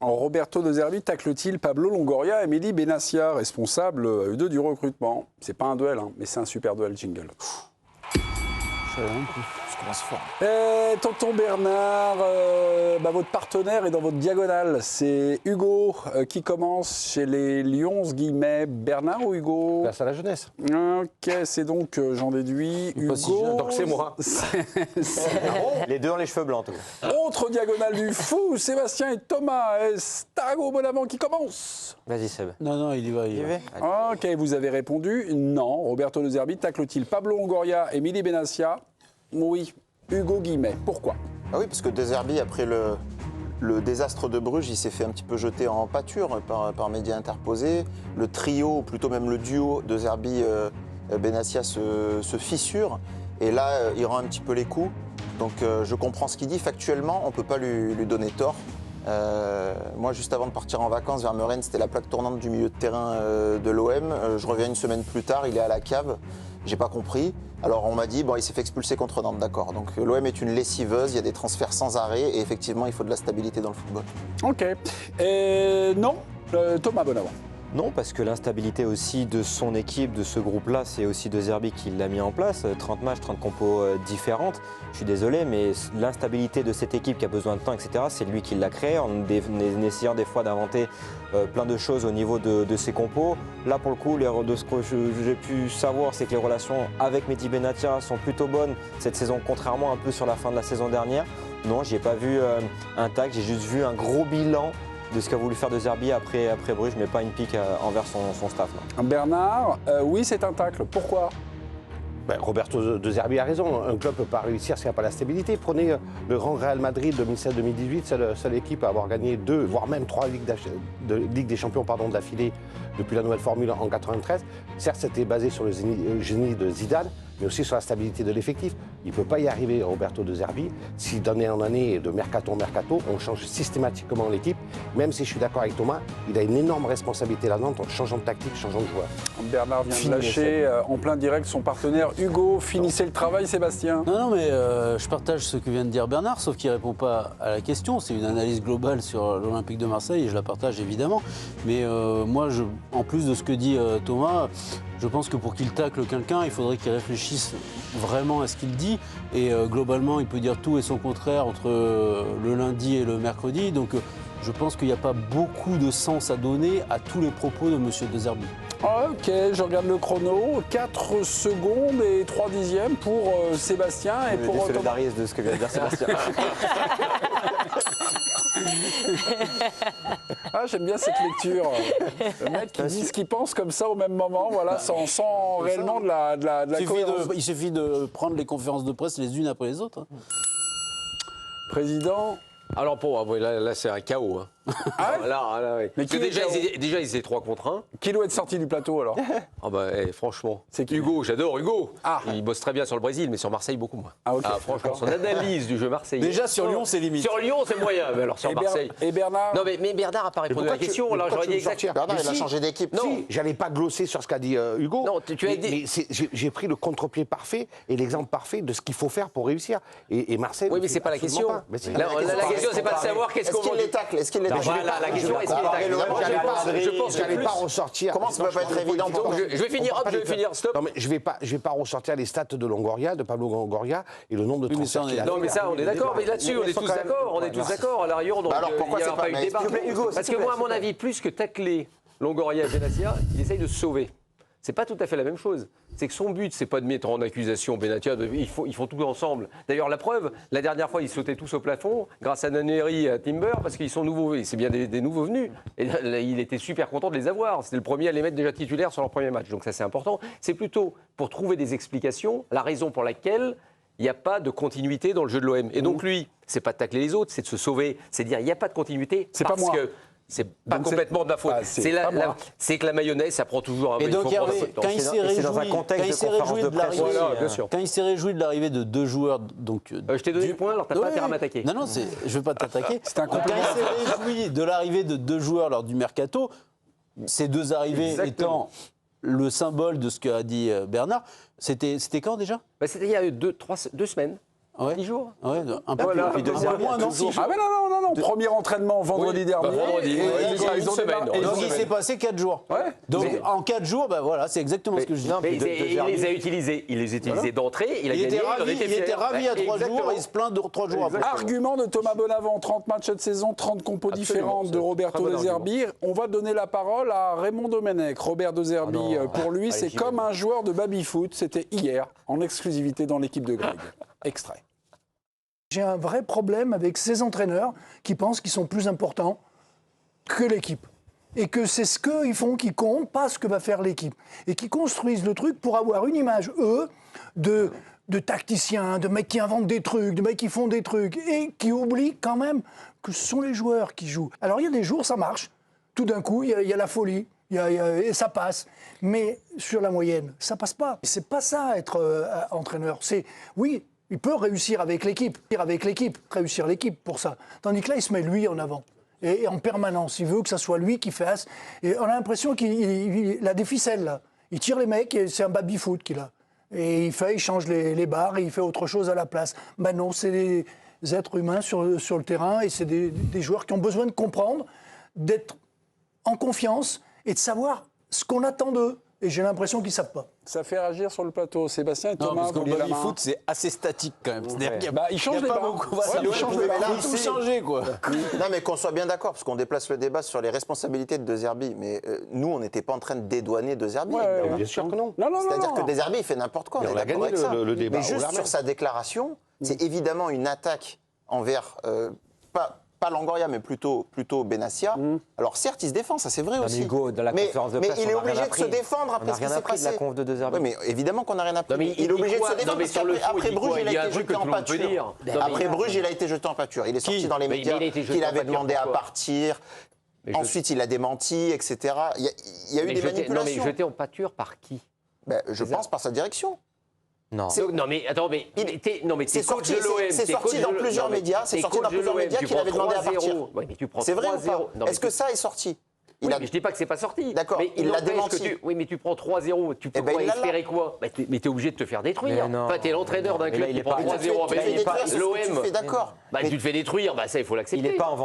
Roberto De Zerbi tacle-t-il Pablo Longoria et Mehdi Benassia, responsable eux du recrutement? C'est pas un duel, hein, mais c'est un super duel jingle. Je commence fort. Tonton Bernard, votre partenaire est dans votre diagonale. C'est Hugo qui commence chez les Lions Guillemets. Bernard ou Hugo? Place à la jeunesse. Ok, c'est donc, j'en déduis, Hugo. Donc c'est moi. Les deux ont les cheveux blancs, en tout cas. Autre diagonale du fou, Sébastien et Thomas. Starago Bonavent qui commence. Vas-y, Seb. Non, il y va. Il y va. Ok, vous avez répondu non. Roberto De Zerbi tacle-t-il Pablo Longoria et Mehdi Benassia? Oui. Hugo Guillemet. Pourquoi? Ah oui, parce que De Zerbi, après le désastre de Bruges, il s'est fait un petit peu jeter en pâture par médias interposés. Le trio, ou plutôt même le duo De Zerbi-Benassia se fissure. Et là, il rend un petit peu les coups. Donc je comprends ce qu'il dit. Factuellement, on ne peut pas lui donner tort. Moi, juste avant de partir en vacances vers Meurenne, c'était la plaque tournante du milieu de terrain de l'OM. Je reviens une semaine plus tard, il est à la cave. J'ai pas compris. Alors on m'a dit, il s'est fait expulser contre Nantes, d'accord. Donc l'OM est une lessiveuse, il y a des transferts sans arrêt et effectivement, il faut de la stabilité dans le football. Ok. Non, Thomas Bonavent. Non, parce que l'instabilité aussi de son équipe, de ce groupe-là, c'est aussi De Zerbi qui l'a mis en place. 30 matchs, 30 compos différentes. Je suis désolé, mais l'instabilité de cette équipe qui a besoin de temps, etc., c'est lui qui l'a créé en essayant des fois d'inventer plein de choses au niveau de ses compos. Là, pour le coup, de ce que j'ai pu savoir, c'est que les relations avec Mehdi Benassia sont plutôt bonnes cette saison, contrairement un peu sur la fin de la saison dernière. Non, je n'ai pas vu un tac, j'ai juste vu un gros bilan de ce qu'a voulu faire De Zerbi après Bruges, mais pas une pique envers son staff. Non. Bernard, oui, c'est un tacle. Pourquoi? Roberto De Zerbi a raison. Un club ne peut pas réussir s'il n'y a pas la stabilité. Prenez le grand Real Madrid 2016-2018, c'est la seule équipe à avoir gagné 2, voire même 3 Ligue des Champions d'affilée depuis la nouvelle formule en 93. Certes, c'était basé sur le génie de Zidane, mais aussi sur la stabilité de l'effectif. Il ne peut pas y arriver, Roberto De Zerbi, si d'année en année, de mercato en mercato, on change systématiquement l'équipe. Même si je suis d'accord avec Thomas, il a une énorme responsabilité là-dedans en changeant de tactique, changeant de joueur. Bernard vient de lâcher en plein direct son partenaire Hugo. Finissez le travail, Sébastien. Non, mais je partage ce que vient de dire Bernard, sauf qu'il ne répond pas à la question. C'est une analyse globale sur l'Olympique de Marseille et je la partage évidemment. Mais moi, en plus de ce que dit Thomas, je pense que pour qu'il tacle quelqu'un, il faudrait qu'il réfléchisse vraiment à ce qu'il dit. Et globalement, il peut dire tout et son contraire entre le lundi et le mercredi. Donc je pense qu'il n'y a pas beaucoup de sens à donner à tous les propos de M. De Zerbi. Ok, je regarde le chrono. 4 secondes et 3 dixièmes pour Sébastien et pour Thomas. Thomas. De ce que vient de dire Sébastien. Ah, j'aime bien cette lecture. Le mec qui dit ce qu'il pense comme ça au même moment, voilà, sans réellement de la cohérence. Il suffit de prendre les conférences de presse les unes après les autres. Président. Alors là c'est un chaos. Hein. Ah ouais? Là, oui. Mais parce que déjà ils étaient 3 contre 1. Qui doit être sorti du plateau alors? Franchement, c'est qui? Hugo, j'adore Hugo. Ah. Il bosse très bien sur le Brésil, mais sur Marseille beaucoup moins. Ah, ok. Franchement, son analyse du jeu marseillais. Déjà sur Lyon, c'est limite. Sur Lyon, c'est moyen, mais alors sur Marseille. Et Bernard? Non, mais Bernard n'a pas répondu à la question. Alors j'aurais dit exactement. Bernard, il a changé d'équipe. Non. Si, j'allais pas glosser sur ce qu'a dit Hugo. Non, tu as dit. J'ai pris le contre-pied parfait et l'exemple parfait de ce qu'il faut faire pour réussir. Et Marseille. Oui, mais c'est pas la question. Mais si. La question, c'est pas de savoir qu'est-ce qu'on Est-ce qu'il les tacle? Est-ce qu'il les tacle? Voilà, la question, est-ce qu'il est tacle? Je pense que j'allais pas ressortir. Comment ça peut pas être évident pour toi? Je vais finir, stop. Non, mais je vais pas ressortir les stats de Longoria, de Pablo Longoria et le nombre de transferts qu'il a fait. Non, mais ça, on est d'accord. Mais là-dessus, on est tous d'accord. On est tous d'accord. À l'arrière, donc alors pourquoi il n'y c'est aura pas eu de débat. Parce que moi, à mon avis, plus que tacler Longoria et Benassia, il essaye de se sauver. C'est pas tout à fait la même chose. C'est que son but, c'est pas de mettre en accusation Benassia. Ils font tout ensemble. D'ailleurs, la preuve, la dernière fois, ils sautaient tous au plafond grâce à Naneri et à Timber parce qu'ils sont nouveaux. C'est bien des nouveaux venus. Et là, il était super content de les avoir. C'était le premier à les mettre déjà titulaires sur leur premier match. Donc ça, c'est important. C'est plutôt pour trouver des explications, la raison pour laquelle il n'y a pas de continuité dans le jeu de l'OM. Et donc lui, c'est pas de tacler les autres, c'est de se sauver. C'est de dire il n'y a pas de continuité c'est parce pas moi. que c'est pas Donc complètement de ma faute. C'est que la mayonnaise, ça prend toujours un peu. Et donc, quand il s'est réjoui de l'arrivée de 2 joueurs, donc je t'ai donné le point, alors t'as pas intérêt à m'attaquer. Non, je ne veux pas t'attaquer. C'est un Quand compliment. il s'est réjoui de l'arrivée de 2 joueurs lors du mercato, ces 2 arrivées étant le symbole de ce qu'a dit Bernard, c'était quand déjà? C'était il y a 2 semaines. Ouais. 10 jours. Ouais, un peu Voilà. plus, Puis un peu moins, non Ah mais non, premier entraînement vendredi dernier. vendredi, et oui, ils ont une semaine, démarré- une ils ont- Donc il s'est passé 4 jours. Ouais. Donc Mais- en 4 jours, bah voilà, c'est exactement ce que je dis. Mais il les a utilisés. Il les a utilisés d'entrée. Il a Il gagné. était ravi, il en il était ravi à 3 jours Exactement. et il se plaint de 3 jours après. Argument de Thomas Bonavent, 30 matchs cette saison, 30 compos Absolument, différentes c'est de un Roberto très bon De Zerbi. On va donner la parole à Raymond Domenech. Robert De Zerbi, Ah non. pour lui, Allez, c'est j'y vais. comme un joueur de baby-foot. C'était hier, en exclusivité dans l'équipe de Greg. Extrait. J'ai un vrai problème avec ces entraîneurs qui pensent qu'ils sont plus importants que l'équipe. Et que c'est ce qu'ils font qui compte, pas ce que va faire l'équipe. Et qui construisent le truc pour avoir une image, eux, de tacticiens, de mecs qui inventent des trucs, de mecs qui font des trucs, et qui oublient quand même que ce sont les joueurs qui jouent. Alors il y a des jours, ça marche. Tout d'un coup, il y a la folie. Et ça passe. Mais sur la moyenne, ça passe pas. C'est pas ça, être entraîneur. C'est, oui, il peut réussir avec l'équipe, réussir l'équipe pour ça. Tandis que là, il se met lui en avant. Et en permanence, il veut que ça soit lui qui fasse. Et on a l'impression qu'il a des ficelles, là. Il tire les mecs et c'est un baby-foot qu'il a. Et il change les barres et il fait autre chose à la place. Ben non, c'est des êtres humains sur le terrain et c'est des joueurs qui ont besoin de comprendre, d'être en confiance et de savoir ce qu'on attend d'eux. Et j'ai l'impression qu'ils ne savent pas. Ça fait réagir sur le plateau. Sébastien et Non, Thomas, parce qu'au vous levez la main. baby-foot, c'est assez statique quand même. C'est-à-dire qu'il y a- Bah, il change il y a les pas barres. beaucoup. Ouais, Voilà, il change les barres. Il a tout changé, quoi. Non, mais qu'on soit bien d'accord, parce qu'on déplace le débat sur les responsabilités de De Zerbi. Mais nous, on n'était pas en train de dédouaner De Zerbi. Ouais, évidemment. ouais. Bien sûr que non. Non. C'est-à-dire que De Zerbi, il fait n'importe quoi. Mais On on est a d'accord gagné avec ça. le débat Mais au juste Lermel. sur sa déclaration, c'est évidemment une attaque envers, pas Longoria, mais plutôt Benassia. Alors certes, il se défend, ça c'est vrai Non, mais aussi. Hugo, dans la mais, conférence de mais presse, il on est a obligé rien de se appris. défendre On après n'a ce qui rien s'est appris de passé. la conf de De Zerbi. Oui, mais évidemment qu'on n'a rien appris. Non, mais il est obligé de se non, défendre mais parce sur le qu'après fond, il dit Bruges, quoi il Il y a a un été truc jeté que en tout le monde peut pâture. dire. Non, mais- Après Bruges, il a été jeté en pâture. Il est sorti dans les Mais médias il a été jeté qu'il en avait pâture, demandé à pourquoi partir. Mais je- Ensuite, il a démenti, etc. Il y a eu Mais des jeté- non, mais manipulations. jeté en pâture par qui Ben, je pense par sa direction. Non. Non, mais attends, mais C'est t'es coach sorti- de l'OM. c'est t'es sorti coach dans de- plusieurs non, mais médias, c'est t'es sorti coach dans de plusieurs l'OM, médias tu qu'il prends avait demandé à 3-0. partir. Ouais, mais tu prends C'est vrai ou 3-0. pas Non, mais Est-ce que ça est sorti Oui, mais je dis pas que c'est pas sorti. D'accord, Mais il l'a n'empêche démenti. que oui, mais tu prends 3-0. Tu peux Eh ben, pas il l'a espérer quoi Mais t'es obligé de te faire détruire. Mais non. Enfin, t'es l'entraîneur d'un Mais club là, il qui est prend pas- 3-0 en Tu te fais Belgique. détruire, c'est ce que tu L'OM. fais, d'accord. Bah, tu te fais détruire, bah ça, il faut l'accepter. Il n'est pas en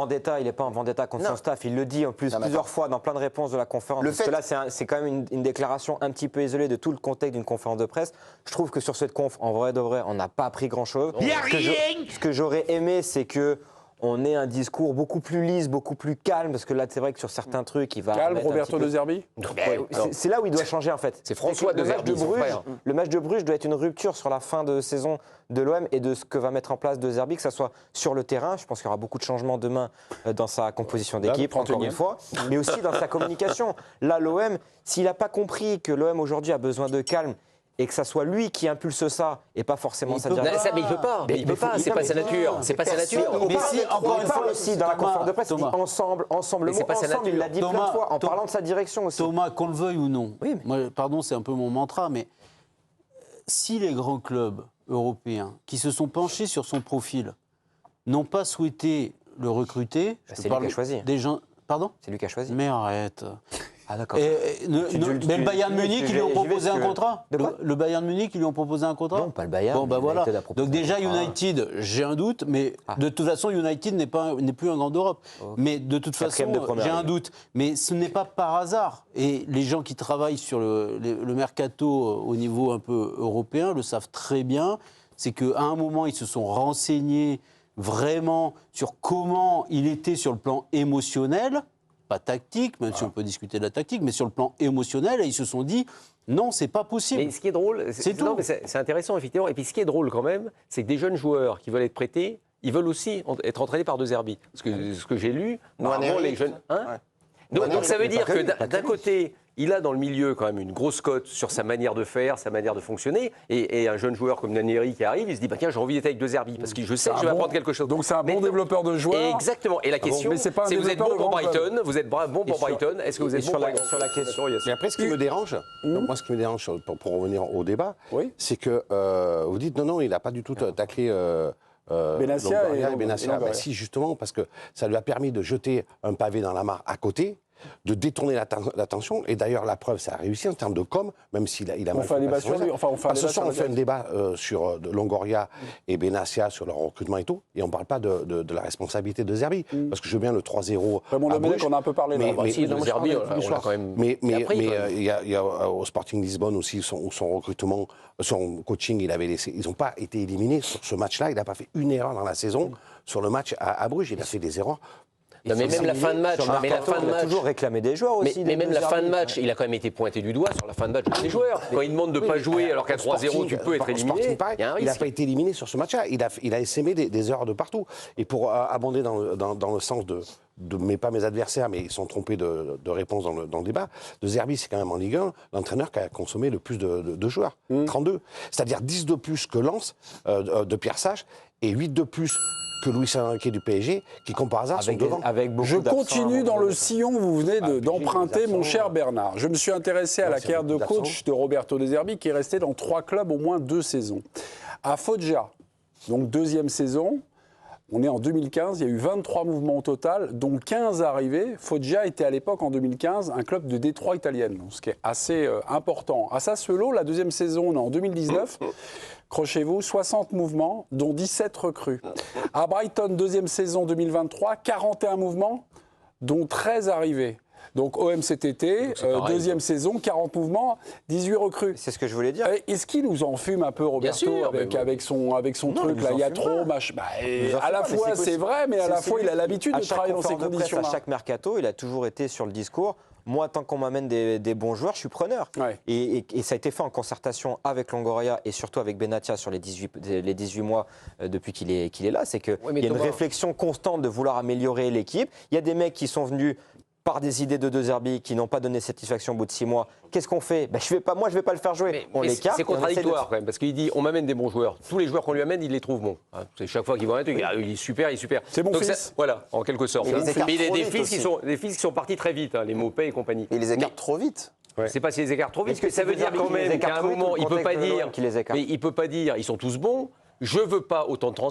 vendetta, contre Non. son staff. Il le dit en plus Non, mais plusieurs fois dans plein de réponses de la conférence. Le Parce fait- que là, c'est quand même une déclaration un petit peu isolée de tout le contexte d'une conférence de presse. Je trouve que sur cette conf, en vrai de vrai, on n'a pas appris grand-chose. Ce que j'aurais aimé, c'est que on ait un discours beaucoup plus lisse, beaucoup plus calme, parce que là, c'est vrai que sur certains trucs, il va Calme, remettre un Roberto petit peu- De Zerbi. C'est là où il doit changer en fait. C'est François que De le match Zerbi, de son Bruges. frère. Le match de Bruges doit être une rupture sur la fin de saison de l'OM et de ce que va mettre en place De Zerbi, que ce soit sur le terrain. Je pense qu'il y aura beaucoup de changements demain dans sa composition d'équipe, Là, encore 31e. une fois, mais aussi dans sa communication. Là, l'OM, s'il n'a pas compris que l'OM aujourd'hui a besoin de calme et que ça soit lui qui impulse ça et pas forcément sa Non, direction. ça, mais il peut pas. Mais il peut pas. C'est pas sa nature. C'est pas sa nature. Mais si, encore une fois Thomas, aussi, dans la conférence de presse, il dit Thomas. ensemble. Le Mais c'est mot pas sa ensemble, il l'a dit plein Thomas, de fois, en Thomas. parlant de sa direction aussi. Thomas, qu'on le veuille ou non, Oui, mais- moi, pardon, c'est un peu mon mantra, mais si les grands clubs européens qui se sont penchés sur son profil n'ont pas souhaité le recruter, je te c'est lui parle qui a choisi. des gens. Pardon. C'est lui qui a choisi. Mais arrête. Ah d'accord. Mais le Bayern Munich, ils lui ont proposé un contrat. De quoi Le Bayern Munich, ils lui ont proposé un contrat. Non, pas le Bayern. Bon, bah voilà. United a proposé Donc déjà, un contrat. United, j'ai un doute, mais de toute façon, United n'est plus un grand d'Europe. Mais de toute façon, Quatrième de première j'ai un ligue. doute. Mais ce n'est pas par hasard. Et les gens qui travaillent sur le mercato au niveau un peu européen le savent très bien. C'est qu'à un moment, ils se sont renseignés vraiment sur comment il était sur le plan émotionnel. Pas tactique, même si on peut discuter de la tactique, mais sur le plan émotionnel, et ils se sont dit non, c'est pas possible. Mais ce qui est drôle, C'est tout. non, mais c'est intéressant effectivement. Et puis ce qui est drôle quand même, c'est que des jeunes joueurs qui veulent être prêtés, ils veulent aussi être entraînés par De Zerbi. Parce que ce que j'ai lu, normalement Nwaneri. les jeunes. Hein Ouais. donc ça veut dire pas que que lui, pas que d'un lui. côté, il a dans le milieu quand même une grosse cote sur sa manière de faire, sa manière de fonctionner. Et un jeune joueur comme Nwaneri qui arrive, il se dit bah, tiens, j'ai envie d'être avec De Zerbi parce que je sais que je vais apprendre quelque chose. Donc c'est un bon Mais- développeur de joueurs. Exactement. Et la question, mais c'est pas un c'est vous êtes développeur bon pour de grand club. Brighton, vous êtes bon pour Brighton. Est-ce que vous et êtes bon sur la- pour sur la question, Yes. Mais après, ce qui me dérange, moi, ce qui me dérange, pour revenir au débat, Oui. c'est que vous dites non, il n'a pas du tout taclé Benassia Longoria et Benassia. Longoria. Ben si, justement, parce que ça lui a permis de jeter un pavé dans la mare à côté. de détourner l'attention. Et d'ailleurs, la preuve, ça a réussi en termes de com, même s'il a On fait un débat sur lui. Enfin, on fait un débat ce soir, sur on fait un débat sur Longoria et Benassia, sur leur recrutement et tout, et on ne parle pas de la responsabilité de Zerbi. Parce que je veux bien le 3-0 Raymond à Domenech, Bruges, on a un peu parlé là. mais Zerbi, on l'a quand même. Mais appris, quand même. il y a au Sporting Lisbonne aussi, son recrutement, son coaching, ils n'ont pas été éliminés sur ce match-là. Il n'a pas fait une erreur dans la saison sur le match à Bruges. Il a fait des erreurs. Non, mais même la fin de match, il a toujours réclamé des joueurs aussi. mais même la fin de Zerbi. match, il a quand même été pointé du doigt sur la fin de match de ses joueurs. Quand il demande de ne pas jouer alors qu'à 3-0 tu peux être éliminé, il y a un il n'a risque. pas été éliminé sur ce match-là. Il a essaimé des erreurs de partout. Et pour abonder dans le sens de pas mes adversaires, mais ils sont trompés de réponse dans le débat, de Zerbi, c'est quand même en Ligue 1 l'entraîneur qui a consommé le plus de joueurs, 32. C'est-à-dire 10 de plus que Lens, de Pierre Sage, et 8 de plus que Luis Enrique du PSG, qui, comme par hasard, sont devant. Je continue dans le sillon que vous venez d'emprunter, mon cher Bernard. Je me suis intéressé à la carrière de coach de Roberto De Zerbi, qui est resté dans 3 clubs au moins 2 saisons. À Foggia, donc 2e saison, on est en 2015, il y a eu 23 mouvements au total, dont 15 arrivées. Foggia était à l'époque, en 2015, un club de Détroit italienne, ce qui est assez important. À Sassuolo, la 2e saison, on est en 2019. Crochez-vous, 60 mouvements, dont 17 recrues. À Brighton, 2e saison 2023, 41 mouvements, dont 13 arrivées. Donc OMCTT, 2e saison, 40 mouvements, 18 recrues. C'est ce que je voulais dire. Est-ce qu'il nous en fume un peu, Roberto, sûr, avec son truc là? Il y a trop, à la fois c'est vrai, mais à la fois il a l'habitude de travailler dans ces conditions-là. À chaque mercato, il a toujours été sur le discours. Moi, tant qu'on m'amène des bons joueurs, je suis preneur. Ouais. Et ça a été fait en concertation avec Longoria et surtout avec Benassia sur les 18 mois depuis qu'il est là. C'est qu'il y a une réflexion constante de vouloir améliorer l'équipe. Il y a des mecs qui sont venus par des idées de De Zerbi qui n'ont pas donné satisfaction au bout de 6 mois. Qu'est-ce qu'on fait? Je ne vais pas le faire jouer. On l'écarte. C'est contradictoire quand même, parce qu'il dit on m'amène des bons joueurs. Tous les joueurs qu'on lui amène, il les trouve bons. C'est chaque fois qu'il voit un truc, il est super, il est super. C'est mon Donc fils. Voilà, en quelque sorte. Mais Mais il y a des fils aussi. qui sont partis très vite, les Maupay et compagnie. Et les écartent trop vite. C'est pas s'ils les écartent trop vite, Est-ce que mais ça ça veut veut dire dire quand qu'il les même écarte qu'à un trop vite moment, ou le il peut pas contexte de dire, l'OM qui les écarte? mais il peut pas dire, ils sont tous bons. Je veux pas autant de transferts.